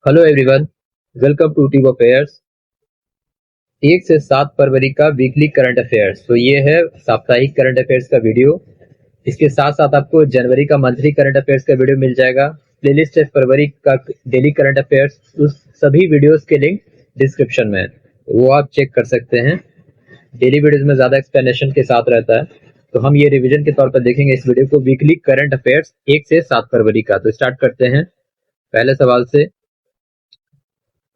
Hello everyone, welcome to टीव affairs. 1 से 7 फरवरी का वीकली करंट अफेयर्स। तो ये है साप्ताहिक करंट अफेयर्स का वीडियो। इसके साथ साथ आपको जनवरी का मंथली करंट अफेयर्स का वीडियो मिल जाएगा। प्लेलिस्ट है फरवरी का डेली करंट अफेयर्स, उस सभी वीडियोस के लिंक डिस्क्रिप्शन में है, वो आप चेक कर सकते हैं। डेली वीडियोस में ज्यादा एक्सप्लेनेशन के साथ रहता है, तो हम ये रिवीजन के तौर पर देखेंगे इस वीडियो को, वीकली करंट अफेयर्स 1 से 7 फरवरी का। तो स्टार्ट करते हैं पहले सवाल से।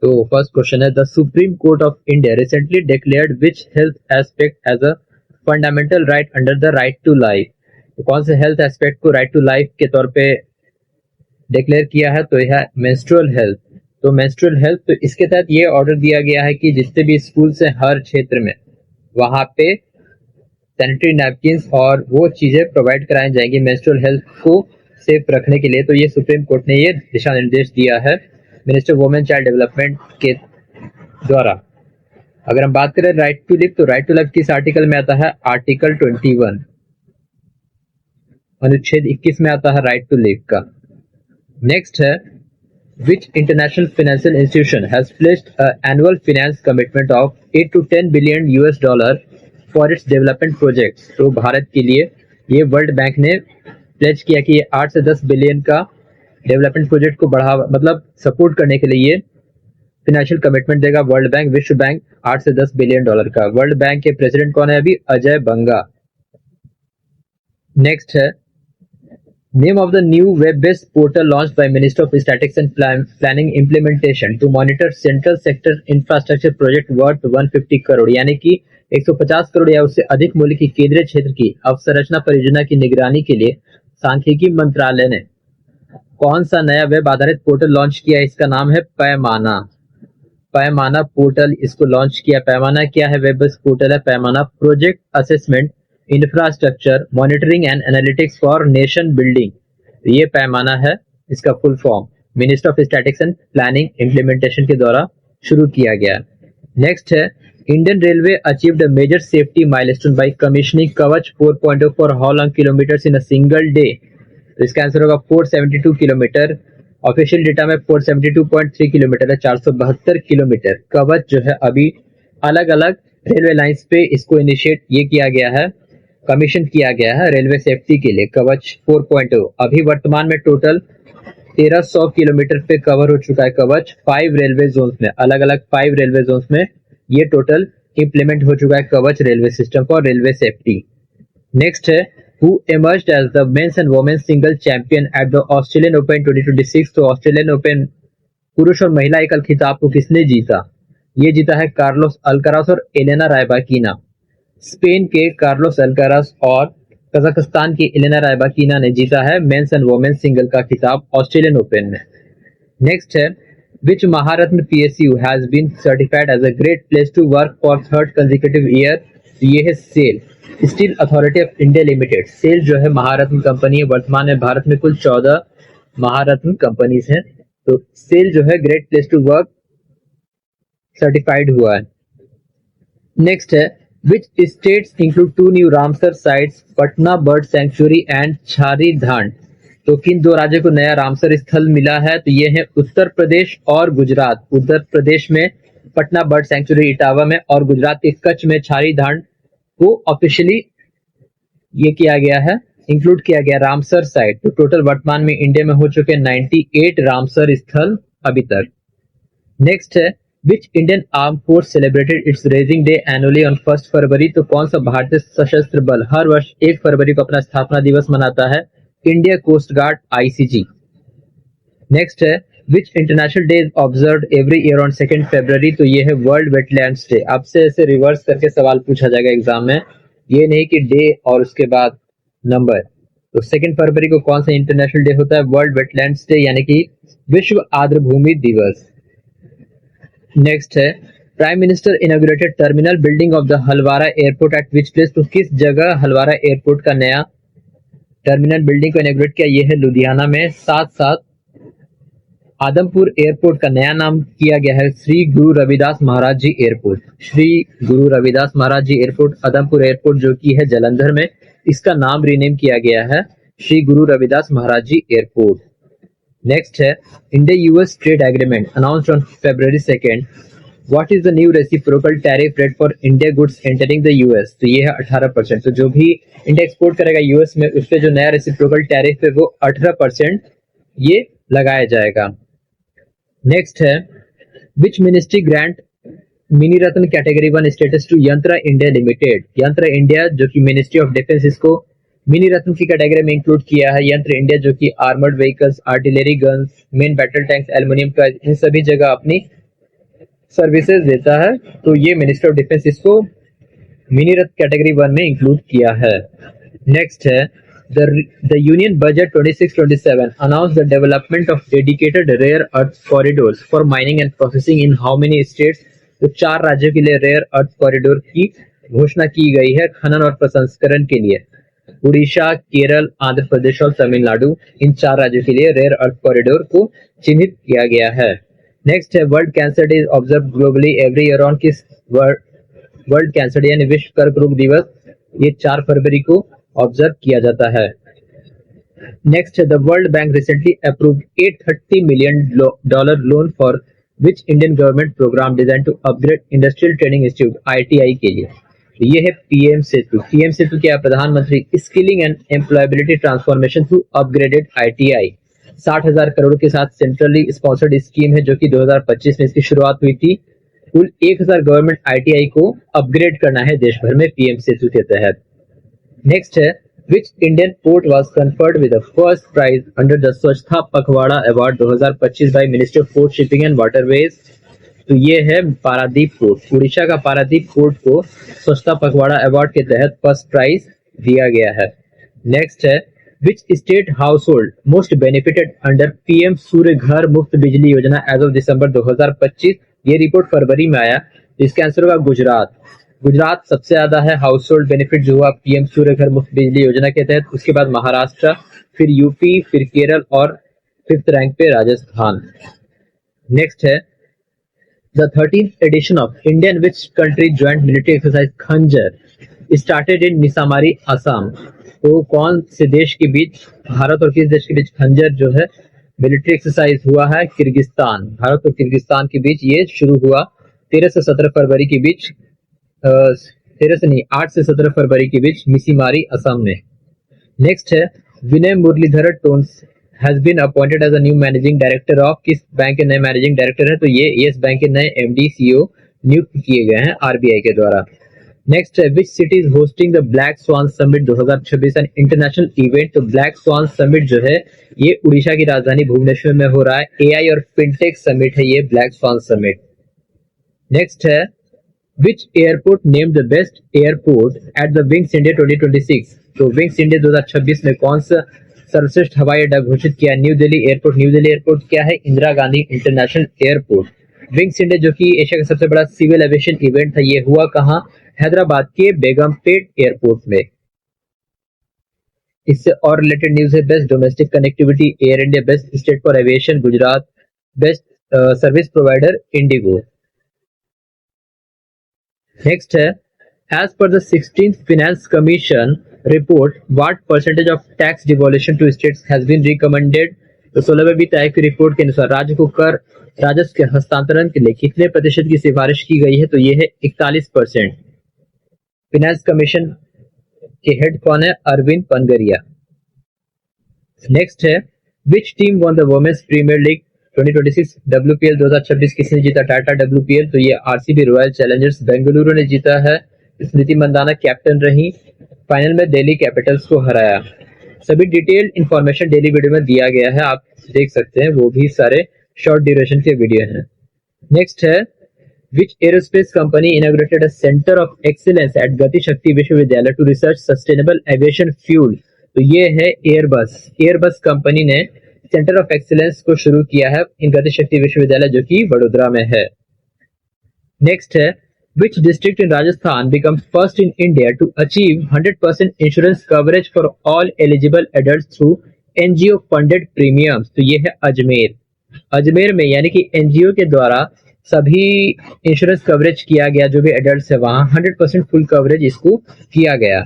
तो फर्स्ट क्वेश्चन है, the supreme court of India recently declared which health aspect as a fundamental right under the right to life. तो कौन से हेल्थ एस्पेक्ट को राइट टू लाइफ के तौर पे डिक्लेयर किया है? तो यह है मेंस्ट्रुअल हेल्थ। तो मेंस्ट्रुअल हेल्थ, तो इसके तहत ये ऑर्डर दिया गया है कि जितने भी स्कूल से हर क्षेत्र में वहां पे सैनिटरी नैपकिन्स और वो चीजें प्रोवाइड कराई जाएंगी मेंस्ट्रुअल हेल्थ को सेफ रखने के लिए। तो ये सुप्रीम कोर्ट ने ये दिशा निर्देश दिया है मिनिस्टर वुमेन चाइल्ड डेवलपमेंट के द्वारा। अगर हम बात करें राइट टू लिव, तो राइट टू लिव किस आर्टिकल में आता है? आर्टिकल 21, अनुच्छेद 21 में आता है राइट टू लिव का। नेक्स्ट है, which international financial institution has placed annual finance commitment of 8 to 10 billion US dollar for its development projects. तो भारत के लिए ये वर्ल्ड बैंक ने प्लेज किया कि 8 से 10 बिलियन का डेवलपमेंट प्रोजेक्ट को बढ़ावा, मतलब सपोर्ट करने के लिए ये फाइनेंशियल कमिटमेंट देगा वर्ल्ड बैंक, विश्व बैंक 8 से 10 बिलियन डॉलर का। वर्ल्ड बैंक के प्रेसिडेंट कौन है अभी? अजय बंगा। नेक्स्ट है, name of the new web based portal launched by minister of statistics and planning implementation to monitor central sector infrastructure project worth 150 crore, यानी कि 150 करोड़ या उससे अधिक मूल्य की केंद्रीय क्षेत्र की अवसंरचना परियोजना की निगरानी के लिए सांख्यिकी मंत्रालय ने कौन सा नया वेब आधारित पोर्टल लॉन्च किया? इसका नाम है पैमाना। पैमाना पोर्टल इसको लॉन्च किया। पैमाना क्या है? वेब बेस्ड पोर्टल है Paimana, project assessment infrastructure monitoring and analytics for nation building. ये पैमाना है, इसका full form minister of statistics and planning implementation के द्वारा शुरू किया गया। नेक्स्ट है, Indian railway achieved a major safety milestone by commissioning Kavach 4.0 for how long kilometres in a single day. तो इसका आंसर होगा 472 किलोमीटर। ऑफिशियल डेटा में 472.3 किलोमीटर है, 472 किलोमीटर। कवच जो है अभी अलग अलग रेलवे लाइंस पे इसको इनिशिएट ये किया गया है, कमीशन किया गया है रेलवे सेफ्टी के लिए। कवच 4.0 अभी वर्तमान में टोटल 1300 किलोमीटर पे कवर हो चुका है कवच। 5 रेलवे जोन्स में, अलग अलग 5 रेलवे जोन्स में ये टोटल इंप्लीमेंट हो चुका है कवच railway system for railway safety. Next है, who emerged as the men's and women's single champion at the Australian Open 2026। तो ऑस्ट्रेलियन ओपन पुरुष और महिला एकल खिताब को किसने जीता? ये जीता है कार्लोस अल्कारास और एलेना रायबाकिना। स्पेन के कार्लोस अल्कारास और कजाकिस्तान की एलेना रायबाकिना ने जीता है मेंस एंड वुमेन्स सिंगल का खिताब ऑस्ट्रेलियन ओपन में। नेक्स्ट है, which Maharatna PSU has been certified as a great place to work for 3rd consecutive year। ये है SAIL, steel authority of India limited. SAIL जो है महारत्न कंपनी है। वर्तमान में भारत में कुल 14 महारत्न कंपनीज हैं। तो सेल जो है great place to work certified हुआ है। नेक्स्ट है, which states include 2 new Ramsar sites, Patna bird sanctuary and Chhari Dhand. तो किन 2 राज्यों को नया रामसर स्थल मिला है? तो ये है उत्तर प्रदेश और गुजरात। उत्तर प्रदेश में पटना बर्ड सेंचुरी इटावा में, और गुजरात के कच्छ में छारी धान को ऑफिशियली ये किया गया है, इंक्लूड किया गया रामसर साइट। तो टोटल वर्तमान में इंडिया में हो चुके 98 रामसर स्थल अभी तक। नेक्स्ट है, which Indian arm force celebrated it's raising day annually on 1 फरवरी। तो कौन सा भारतीय सशस्त्र बल हर वर्ष 1 फरवरी को अपना स्थापना दिवस मनाता है? India coast guard ICG। Next है, which international day is observed every year on 2 February. तो ये है वर्ल्ड वेटलैंड्स डे। आपसे ऐसे रिवर्स करके सवाल पूछा जाएगा एग्जाम में, ये नहीं कि डे और उसके बाद नंबर। तो 2 फरवरी को कौन सा इंटरनेशनल डे होता है? वर्ल्ड वेटलैंड्स डे, यानी कि विश्व आर्द्र भूमि दिवस। नेक्स्ट है, prime minister inaugurated terminal building of the Halwara airport at which place. तो किस जगह हलवारा एयरपोर्ट का नया टर्मिनल बिल्डिंग को इनॉग्रेट किया? ये है लुधियाना में। साथ साथ आदमपुर एयरपोर्ट का नया नाम किया गया है श्री गुरु रविदास महाराज जी एयरपोर्ट। श्री गुरु रविदास महाराज जी एयरपोर्ट आदमपुर एयरपोर्ट जो कि है जलंधर में, इसका नाम रीनेम किया गया है श्री गुरु रविदास महाराज जी एयरपोर्ट। नेक्स्ट है India-US trade agreement announced on February 2nd. What is the new reciprocal tariff rate for India goods entering the US? तो ये है 18%। तो जो भी इंडिया एक्सपोर्ट करेगा यूएस में उस पे जो नया रेसिप्रोकल टैरिफ है वो 18% ये लगाया जाएगा। नेक्स्ट है which ministry grant mini Ratna category 1 status to Yantra India limited? Yantra India जो कि मिनिस्ट्री ऑफ डिफेंस इसको मिनी रत्न की कैटेगरी में इंक्लूड किया है। यंत्र इंडिया जो कि armoured vehicles, artillery guns, main battle tanks, aluminium का इन सभी जगह अपनी सर्विसेज देता है, तो ये मिनिस्ट्री ऑफ डिफेंस इसको मिनी रत्न कैटेगरी 1 में इंक्लूड किया है। नेक्स्ट है the union budget 26-27 announced the development of dedicated rare earth corridors for mining and processing in how many states? तो 4 राज्यों के लिए रेयर अर्थ कॉरिडोर की घोषणा की गई है खनन और प्रसंस्करण के लिए। उड़ीसा, केरल, आंध्र प्रदेश और तमिलनाडु, इन 4 राज्यों के लिए रेयर अर्थ कॉरिडोर को चिन्हित किया गया है। नेक्स्ट है world cancer day observe globally every year on किस? वर्ल्ड कैंसर डे यानी विश्व कर्क रोग दिवस ये 4 फरवरी को ऑब्जर्व किया जाता है। नेक्स्ट है the world bank recently approved $830 million loan for which Indian government programme design to upgrade industrial training institute ITI के लिए? ये है पीएम सेतु। पीएम सेतु क्या है? प्रधानमंत्री skilling and employability transformation through upgraded ITI। 60,000 crore के साथ सेंट्रली स्पॉन्सर्ड स्कीम है जो कि 2025 में इसकी शुरुआत हुई थी। कुल 1000 गवर्नमेंट ITI को अपग्रेड करना है देश भर में पीएम सेतु के तहत। नेक्स्ट है which Indian port was conferred with the first prize under the Swachhata Pakhwada award 2025 by ministry of port shipping and waterways? तो ये है पारादीप पोर्ट। उड़ीसा का पारादीप पोर्ट को स्वच्छता पखवाड़ा अवार्ड के तहत फर्स्ट प्राइज दिया गया है। नेक्स्ट है which state house hold most benefited under PM Surya Ghar Muft बिजली योजना एज ऑफ दिसंबर 2025? ये रिपोर्ट फरवरी में आया। इसका आंसर होगा गुजरात। गुजरात सबसे ज्यादा है हाउस होल्ड बेनिफिट जो हुआ पीएम सूर्य घर मुफ्त बिजली योजना के तहत। उसके बाद महाराष्ट्र, फिर यूपी, फिर केरल और 5th रैंक पे राजस्थान। नेक्स्ट है The 13th edition of Indian which country joint military exercise खंजर started in मिसामारी असम? तो कौन से देश के बीच, भारत और किस देश के बीच खंजर जो है मिलिट्री एक्सरसाइज हुआ है? किर्गिस्तान। भारत और किर्गिस्तान के बीच ये शुरू हुआ 13 से 17 फरवरी के बीच 8 से 17 फरवरी के बीच मिसीमारी असम में। नेक्स्ट है Vinay Muralidhar Tonse has been appointed as a new managing director of किस बैंक के नए मैनेजिंग डायरेक्टर है? तो ये यस बैंक के नए MD CEO नियुक्त किए गए हैं RBI के द्वारा। नेक्स्ट है which city is hosting the black swan summit 2026 an international event? तो ब्लैक स्वान समिट जो है ये उड़ीसा की राजधानी भुवनेश्वर में हो रहा है। AI और फिनटेक समिट है ये ब्लैक स्वान समिट। नेक्स्ट है which airport named the best airport at the wings India 2026? तो विंग्स इंडिया 2026 में कौन सा सर्वश्रेष्ठ हवाई अड्डा घोषित किया? New Delhi airport. New Delhi airport क्या है? Indira Gandhi international airport. Wings India जो कि एशिया का सबसे बड़ा सिविल एविएशन इवेंट था ये हुआ कहाँ? हैदराबाद के बेगमपेट एयरपोर्ट में। इससे और रिलेटेड न्यूज है best domestic connectivity Air India, best state for aviation Gujarat, best service provider IndiGo. Next है as per the 16th finance commission report what percentage of tax devolution to states has been recommended? तो 16वीं तारीख की report के अनुसार राज्य को कर राजस्व के हस्तांतरण के लिए कितने प्रतिशत की सिफारिश की गई है? तो ये है 41%। फिनेंस कमीशन के हेड कौन है? अरविंद पनगरिया। नेक्स्ट है which team won the women's premier league 2026? WPL 2026 किसने जीता? टाटा WPL। तो ये RCB रॉयल चैलेंजर्स बेंगलुरु ने जीता है। स्मृति मंदाना कैप्टन रही। फाइनल में दिल्ली कैपिटल्स को हराया। सभी डिटेल्ड इंफॉर्मेशन डेली वीडियो में दिया गया है, आप देख सकते हैं, वो भी सारे शॉर्ट ड्यूरेशन के वीडियो हैं। नेक्स्ट है which aerospace company inaugurated a centre of excellence at Gati Shakti Vishwavidyalaya to research sustainable aviation fuel? तो ये है एयरबस। एयरबस कंपनी ने सेंटर ऑफ एक्सीलेंस को शुरू किया है इन गति शक्ति विश्वविद्यालय जो कि वडोदरा में है। नेक्स्ट है which district in Rajasthan becomes first in India to achieve 100% insurance coverage for all eligible adults through NGO funded premiums? तो ये है अजमेर। अजमेर में यानी कि NGO के द्वारा सभी इंश्योरेंस कवरेज किया गया, जो भी एडल्ट है वहां 100% फुल कवरेज इसको किया गया।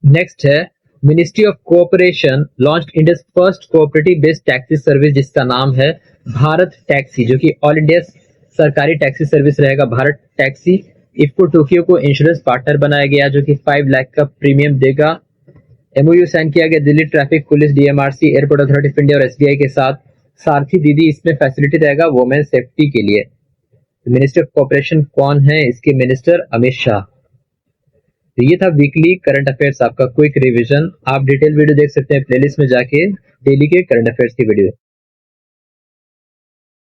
नेक्स्ट है ministry of cooperation launched India's first cooperative based taxi service जिसका नाम है भारत टैक्सी, जो कि ऑल इंडिया सरकारी टैक्सी सर्विस रहेगा भारत टैक्सी। इफ्को टोक्यो को इंश्योरेंस पार्टनर बनाया गया जो कि 5 लाख का प्रीमियम देगा। एमओयू साइन किया गया Delhi traffic police, DMRC, airport authority of India और एसबीआई के साथ। सारथी दीदी इसमें फैसिलिटी रहेगा वुमेन सेफ्टी के लिए। मिनिस्टर ऑफ कोऑपरेशन कौन है? इसके मिनिस्टर अमित शाह। तो ये था वीकली करंट अफेयर्स आपका क्विक रिवीजन। आप डिटेल वीडियो देख सकते हैं प्लेलिस्ट में जाके, डेली के करंट अफेयर्स की वीडियो।